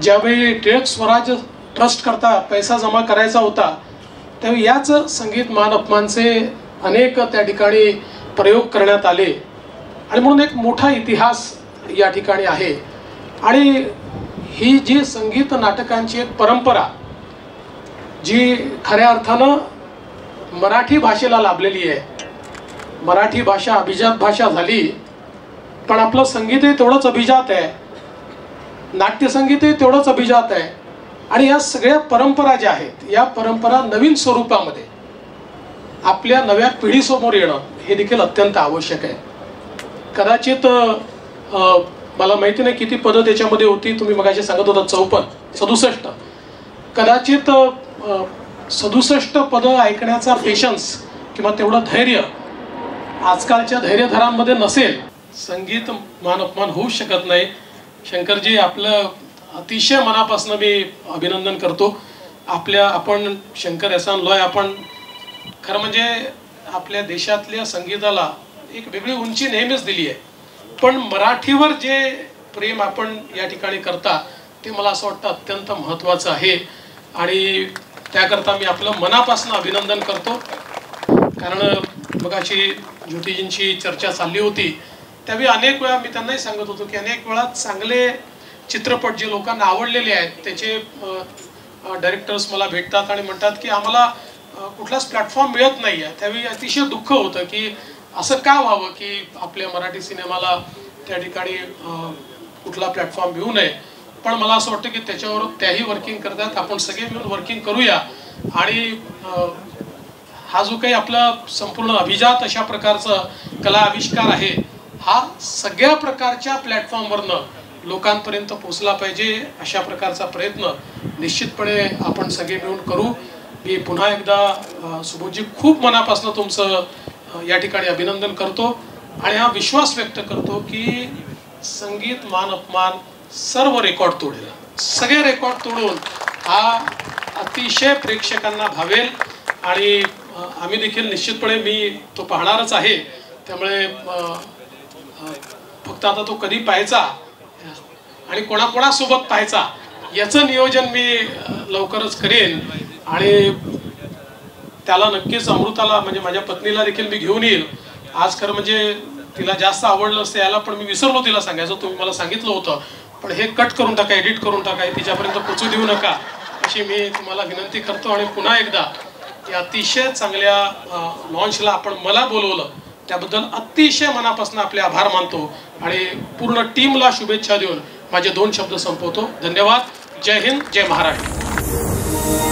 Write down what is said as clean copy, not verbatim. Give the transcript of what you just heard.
ज्यावेळी टिळक स्वराज ट्रस्ट करता पैसा जमा करायचा होता त्यावेळी याच संगीत मान अपमानचे अनेक त्या ठिकाणी प्रयोग करण्यात आले आणि म्हणून एक मोठा इतिहास या ठिकाणी आहे। आणि ही जी संगीत नाटकांची एक परंपरा जी खऱ्या अर्थानं मराठी भाषेला लाभलेली आहे, मराठी भाषा अभिजात भाषा झाली, पण आपलं संगीतही तेवढंच अभिजात आहे, नाट्यसंगीतही तेवढंच अभिजात आहे। आणि या सगळ्या परंपरा ज्या आहेत या परंपरा नवीन स्वरूपामध्ये आपल्या नव्या पिढीसमोर येणं हे देखील अत्यंत आवश्यक आहे। कदाचित मला माहिती नाही किती पदं त्याच्यामध्ये होती, तुम्ही मगाशी सांगत होता 67 कदाचित 67 पदं ऐकण्याचा पेशन्स किंवा तेवढं धैर्य आजकालच्या धैर्यधरांमध्ये नसेल, संगीत मान अपमान होऊ शकत नाही। शंकरजी आपलं अतिशय मनापासून मी अभिनंदन करतो। आपण शंकर एहसान लॉय आपण खरं म्हणजे आपल्या देशातल्या संगीताला एक वेगळी उंची नेहमीच दिली आहे, पण मराठीवर जे प्रेम आपण या ठिकाणी करता ते मला असं वाटतं अत्यंत महत्त्वाचं आहे आणि त्याकरता मी आपलं मनापासून अभिनंदन करतो। कारण मगाशी ज्योतिजींची चर्चा चालली होती त्यावेळी अनेक वेळा मी त्यांनाही सांगत होतो की अनेक वेळा चांगले चित्रपट जे लोकांना आवडलेले आहेत त्याचे डायरेक्टर्स मला भेटतात आणि म्हणतात की आम्हाला कुठलाच प्लॅटफॉर्म मिळत नाही आहे। त्यावेळी अतिशय दुःख होतं की असं का व्हावं की आपल्या मराठी सिनेमाला त्या ठिकाणी कुठला प्लॅटफॉर्म मिळू नये। पण मला असं वाटतं की त्याच्यावर त्याही वर्किंग करतात, आपण सगळे मिळून वर्किंग करूया आणि हा जो काही आपला संपूर्ण अभिजात अशा प्रकारचा कला आविष्कार आहे हा सगळ्या प्रकारच्या प्लॅटफॉर्मवरनं लोकांपर्यंत पोहोचला पाहिजे अशा प्रकारचा प्रयत्न निश्चितपणे आपण सगळे मिळून करू। मी पुन्हा एकदा सुबोधजी खूप मनापासून तुमचं या ठिकाणी अभिनंदन करतो आणि हा विश्वास व्यक्त करतो की संगीत मान अपमान सर्व रेकॉर्ड तोडेल, सगळे रेकॉर्ड तोडून हा अतिशय प्रेक्षकांना भावेल आणि आम्ही देखील निश्चितपणे मी तो पाहणारच आहे। त्यामुळे फक्त आता तो कधी पाहायचा आणि कोणाकोणासोबत पाहायचा याचं नियोजन मी लवकरच करेन आणि त्याला नक्कीच अमृताला म्हणजे माझ्या पत्नीला देखील मी घेऊन येईल। आज खरं म्हणजे तिला जास्त आवडलं असतं याला, पण मी विसरलो तिला सांगायचं, तुम्ही मला सांगितलं होतं, पण हे कट करून टाका, एडिट करून टाका, तिच्यापर्यंत पोचू देऊ नका अशी मी तुम्हाला विनंती करतो। आणि पुन्हा एकदा या अतिशय चांगल्या लॉन्चला आपण मला बोलवलं त्याबद्दल अतिशय मनापासून आपले आभार मानतो आणि पूर्ण टीमला शुभेच्छा देऊन माझे 2 शब्द संपवतो। धन्यवाद। जय हिंद, जय महाराष्ट्र।